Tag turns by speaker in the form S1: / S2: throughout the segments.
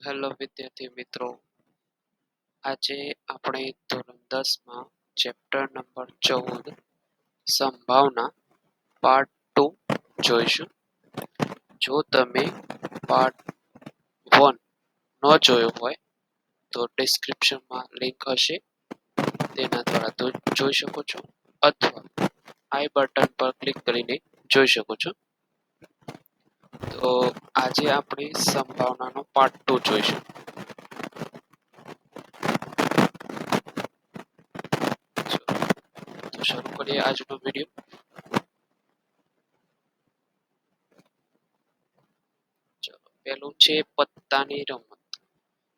S1: Hello વિદ્યાર્થી મિત્રો, આજે આપણે ધોરણ 10 માં ચેપ્ટર નંબર 14 સંભાવના પાર્ટ 2 જોઈશું. જો તમે પાર્ટ 1 ન જોયો હોય તો ડિસ્ક્રિપ્શનમાં લિંક હશે, તેના દ્વારા તો જોઈ શકો છો, અથવા આઈ બટન પર ક્લિક કરીને જોઈ શકો છો. તો આજે આપણે સંભાવનાનો પાર્ટ 2 જોઈશું. તો શરૂ કરીએ આજનો વિડીયો. ચલો, પહેલું છે પત્તાની રમત.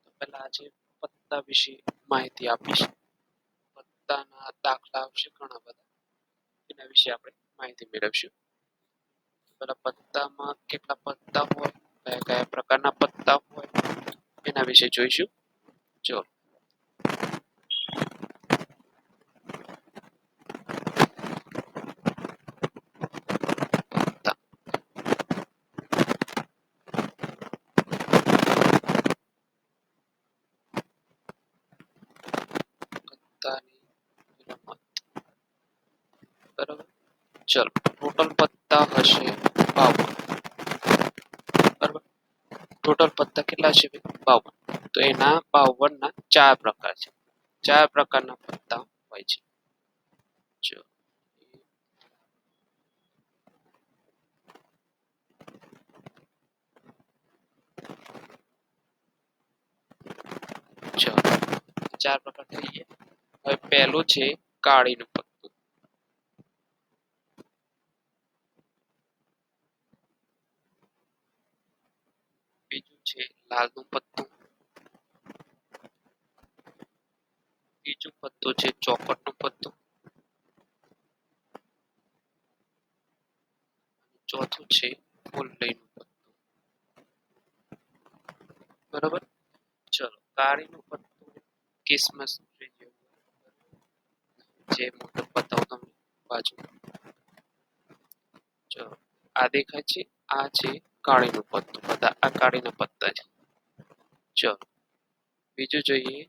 S1: તો પહેલા આજે પત્તા વિશે માહિતી આપીશ. પત્તાના દાખલા આવશે ઘણા બધા, એના વિશે આપણે માહિતી મેળવશું. પહેલા પત્તામાં કેટલા પત્તા હોય, કયા કયા પ્રકારના પત્તા હોય, એના વિશે જોઈશું. જો પત્તાની રમત, બરાબર. ચલો, ટોટલ પત્તા હશે 52. બરાબર, ટોટલ પત્તા કેટલા છે? 52. તો એના 52 ના 4 પ્રકાર છે. 4 પ્રકારના પત્તા હોય છે. જો ચલો, 4 પ્રકાર થઈ ગયા. હવે પહેલું છે કાળીનું પત્તું. બીજું છે લાલનું પત્તું. ત્રીજું પત્તું છે ચોકટનું પત્તું. ચોથું છે ફૂલડીનું પત્તું. બરાબર. ચલો, કાળીનું પત્તું કિસમસ જે મોટો બતાવું તમને બાજુ. ચલો, આ દેખાય છે, આ છે કાળીનું પત્તું. બધા આ કાળીના પત્તા છે. ચલો, બીજું જોઈએ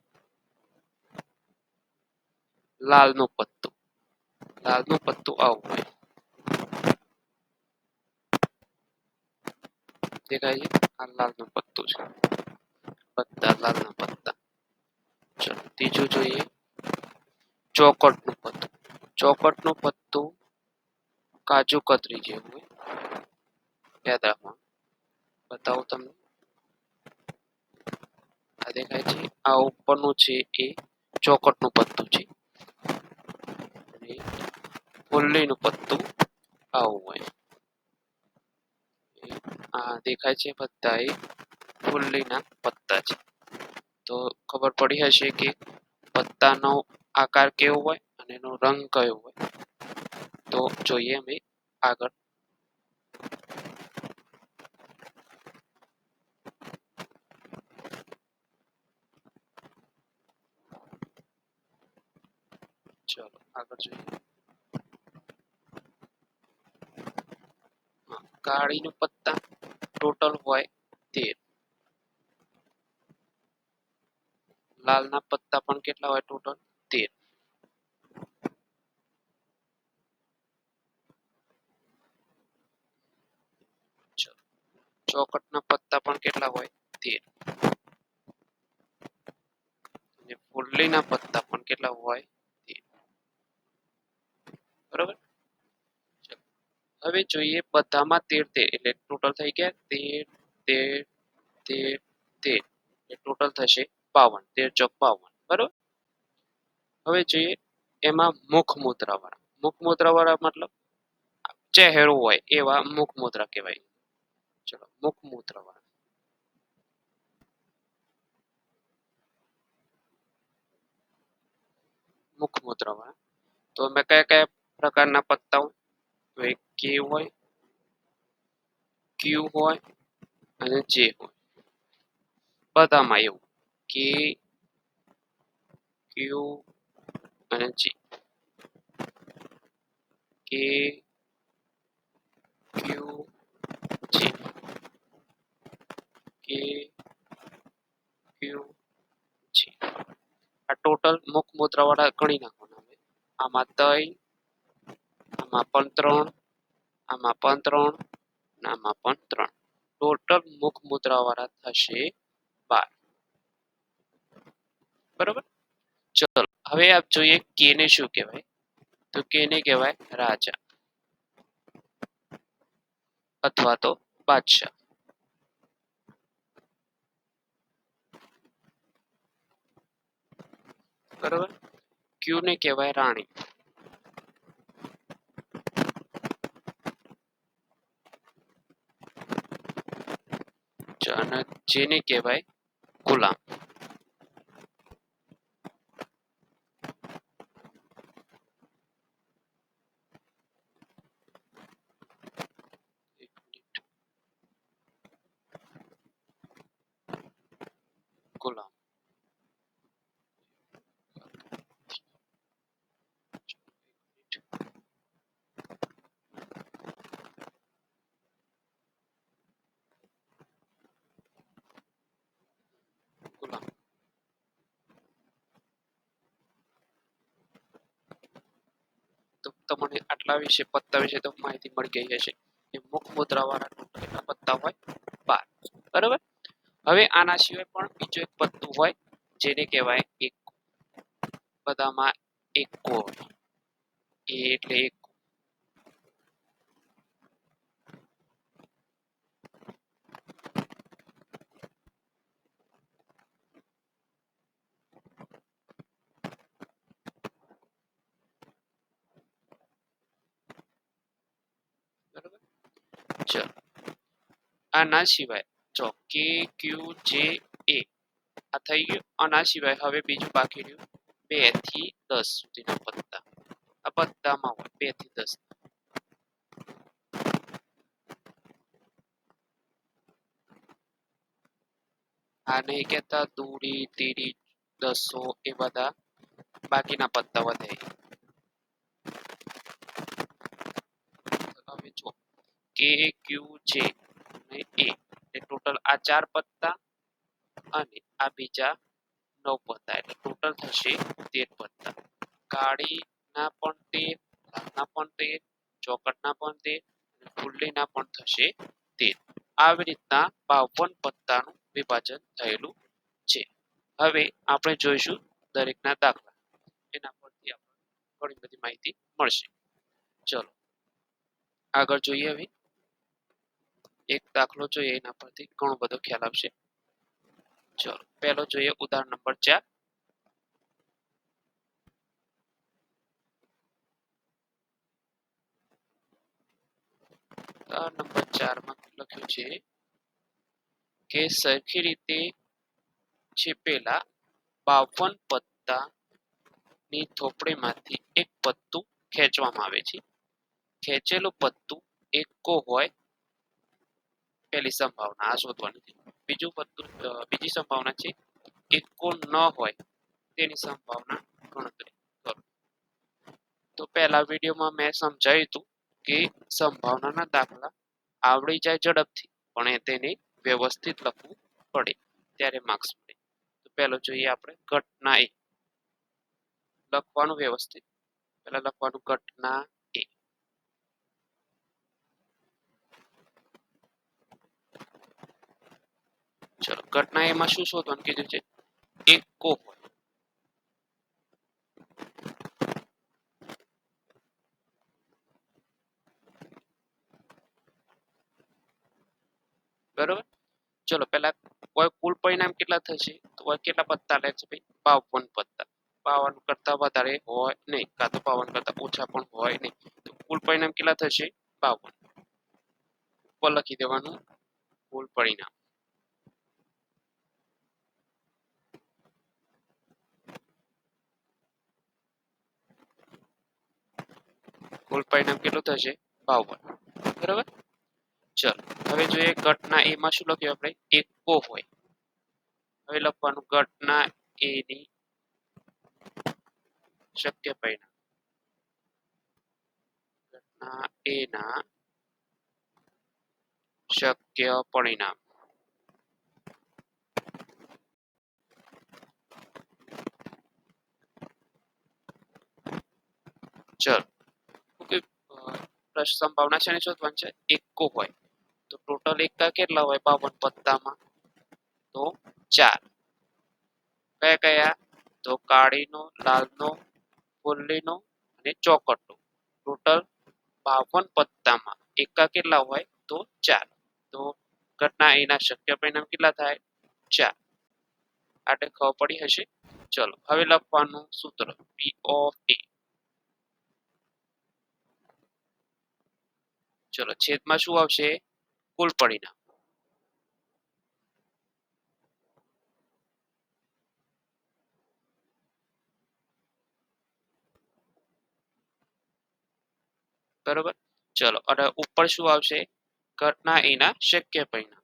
S1: લાલનું પત્તું. લાલનું પત્તું આવું હોય, દેખાય છે, આ લાલનું પત્તું છે. બધા લાલના પત્તા. ચલો, ત્રીજું જોઈએ ચોકટનું પત્તું. ચોકટનું પત્તું કાજુ કતરી જેવું હોય, યાદ રાખવાનું. બતાવું તમને. આ દેખાય છે, આ ઉપરનું છે એ ચોકટનું પત્તું છે. અને ફૂલડીનું પત્તું આવું હોય. આ દેખાય છે, બધા એ ફૂલડીના પત્તા છે. તો ખબર પડી હશે કે પત્તાનો આકાર કેવો હોય અને એનો રંગ કયો હોય. તો જોઈએ અમે આગળ. ચલો, આગળ જોઈએ. કાળીનું પત્તા ટોટલ હોય 13. લાલના પત્તા પણ કેટલા હોય? ટોટલ 13. ચોકટના પત્તા પણ કેટલા હોય? 13. અને ફૂલડીના પત્તા પણ કેટલા હોય? 13. બરોબર. હવે જોઈએ બધામાં 13 એટલે ટોટલ થઈ ગયા 13 13 13 ટોટલ થશે 52. 13 ચોક 52. બરોબર. હવે જોઈએ એમાં મુખ મુદ્રા વાળા. મુખ મુદ્રા વાળા મતલબ ચહેરો હોય એવા મુખ મુદ્રા કહેવાય. ચલો, મુખ મુદ્રા વાળા. મુખ મુદ્રા વાળા. તો અમે કયા કયા પ્રકારના પત્તા હોય? તો એક કે હોય, ક્યુ હોય અને જે હોય. બધામાં એવું કે ક્યુ અને જે. કે ક્યુ જે. કે ક્યુ જી. આ ટોટલ મુખ મુદ્રા વાળા ગણી નાખવાના હવે. આમાં 3, આમાં પણ 3, આમાં પણ 3, અને આમાં પણ 3. ટોટલ મુખ મુદ્રા વાળા થશે 12. બરોબર. ચલો હવે આપ જોઈએ કે ને શું કહેવાય. તો કે ને કહેવાય રાજા અથવા તો બાદશાહ. બરોબર. ક્યુ ને કહેવાય રાણી. અને જેને કહેવાય ગુલામ. ગુલામ. ગુલામ. તો તમને આટલા વિશે પત્તા વિશે તો માહિતી મળી ગઈ હશે. એ મુખ મુદ્રા વાળા ટોટલ કેટલા પત્તા હોય? 12. બરોબર. હવે આના સિવાય પણ બીજો એક પત્તું હોય જેને કહેવાય એક્કો. બધામાં એક્કો હોય. એ એટલે એક્કો. બરોબર. ચલો આના સિવાય જો કે ક્યુ જે એ આ થઈ ગયું. આના સિવાય હવે બીજું બાકી રહ્યું 2 થી 10 સુધીના પત્તા. આ પત્તામાં હોય 2 થી 10. આ નહીં કહેતા દૂરી તીરી 100 એ બધા બાકીના પત્તા વધે. હવે જો કે ક્યુ જે અને એ ટોટલ આ 4 પત્તા અને આ બીજા 9 પત્તા એટલે ટોટલ થશે 13 પત્તા. કાળીના પણ 13, લાલના પણ 13, ચોકટના પણ 13 અને ફૂલીના પણ થશે 13. આવી રીતના 52 પત્તાનું વિભાજન થયેલું છે. હવે આપણે જોઈશું દરેકના દાખલા. એના પરથી આપણને ઘણી બધી માહિતી મળશે. ચલો આગળ જોઈએ. હવે એક દાખલો જોઈએ એના પરથી ઘણો બધો ખ્યાલ આવશે. ચલો પહેલો જોઈએ ઉદાહરણ નંબર 4. નંબર 4 માં લખ્યું છે કે સરખી રીતે છેપેલા 52 પત્તાની થોપડીમાંથી એક પત્તું ખેંચવામાં આવે છે. ખેંચેલું પત્તું એક્કો હોય પહેલી સંભાવના આ શોધવાની છે. બીજી સંભાવના છે એક્કો ન હોય તેની સંભાવના ગણતરી કરો. તો પહેલા વિડીયોમાં મેં સમજાવ્યું હતું કે સંભાવનાના દાખલા આવડી જાય ઝડપથી પણ તેને વ્યવસ્થિત લખવું પડે ત્યારે માર્ક્સ મળે. તો પહેલો જોઈએ આપણે ઘટના એ. લખવાનું વ્યવસ્થિત. પહેલા લખવાનું ઘટના એ. ચલો ઘટના એમાં શું શોધવાનું કીધું છે? એક્કો હોય. બરોબર. ચલો પહેલા કુલ પરિણામ કેટલા થશે? તો કેટલા પત્તા લે છે ભાઈ? 52 પત્તા. 52 કરતા વધારે હોય નહીં, કાં તો 52 કરતા ઓછા પણ હોય નહીં. તો કુલ પરિણામ કેટલા થશે? 52. ઉપર લખી દેવાનું કુલ પરિણામ. કુલ પરિણામ કેટલું થશે? 52. બરાબર. ચલો હવે જોઈએ ઘટના એમાં શું લખ્યું આપણે? એક્કો હોય. હવે લખવાનું ઘટના એની શક્ય પરિણામ. ઘટના એના શક્ય પરિણામ. ચલો ઓકે, સંભાવના છે ને શોધવાની છે એકો હોય તો ટોટલ એકા કેટલા હોય 52 પત્તામાં? તો 4. કયા કયા? તો કાળીનો, લાલનો, ફૂલીનો અને ચોકટનો. ટોટલ 52 પત્તામાં એકા કેટલા હોય? તો 4. તો ઘટના એના શક્ય પરિણામ કેટલા થાય? 4. આટલે ખબર પડી હશે. ચલો હવે લખવાનું સૂત્ર P of A. ચલો છેદમાં શું આવશે? કુલ પરિણામ. બરોબર. ચલો અને ઉપર શું આવશે? ઘટના એના શક્ય પરિણામ.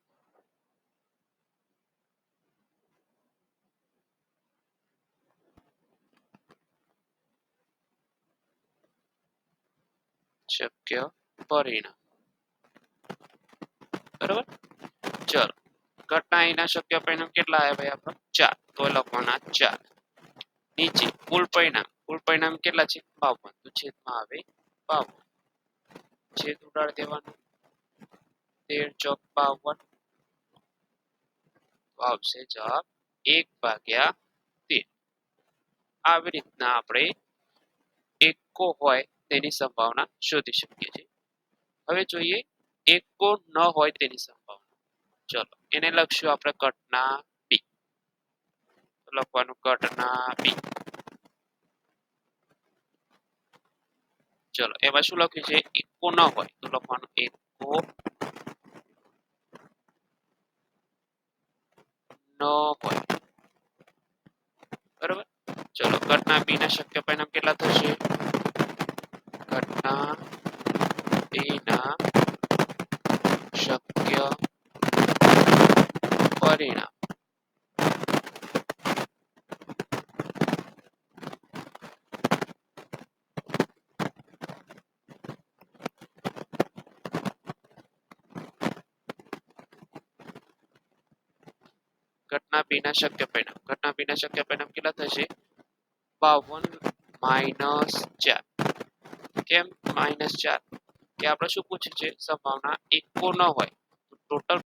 S1: શક્ય પરિણામ. બરોબર. ચલો ઘટના એના શક્ય પરિણામ કેટલા આવ્યા ભાઈ આપણે? 4. તો લખવાના 4. નીચે કુલ પરિણામ. કુલ પરિણામ કેટલા છે? 52. તો છેદમાં આવે 52. છેદ ઉડાડી દેવાનું. 13 ચોક 52. તો આવશે જવાબ 1/13. આવી રીતના આપણે એકો હોય તેની સંભાવના શોધી શકીએ છીએ. હવે જોઈએ એકો ન હોય તેની સંભાવના. ચલો એને લખશું આપણે ઘટના બી. લખવાનું ઘટના બી. ચલો એમાં શું લખ્યું છે? એકો ન હોય તો લખવાનું એકો ન હોય. બરોબર. ચલો ઘટના બી ના શક્ય પરિણામ કેટલા થશે? ઘટના બી ના શક્ય પરિણામ ઘટના બી ના શક્ય પરિણામ. ઘટના બી ના શક્ય પરિણામ કેટલા થશે? 52 - 4. કેમ -4? કે આપણે શું પૂછ્યું છે? સંભાવના એકો ન હોય ટોટલ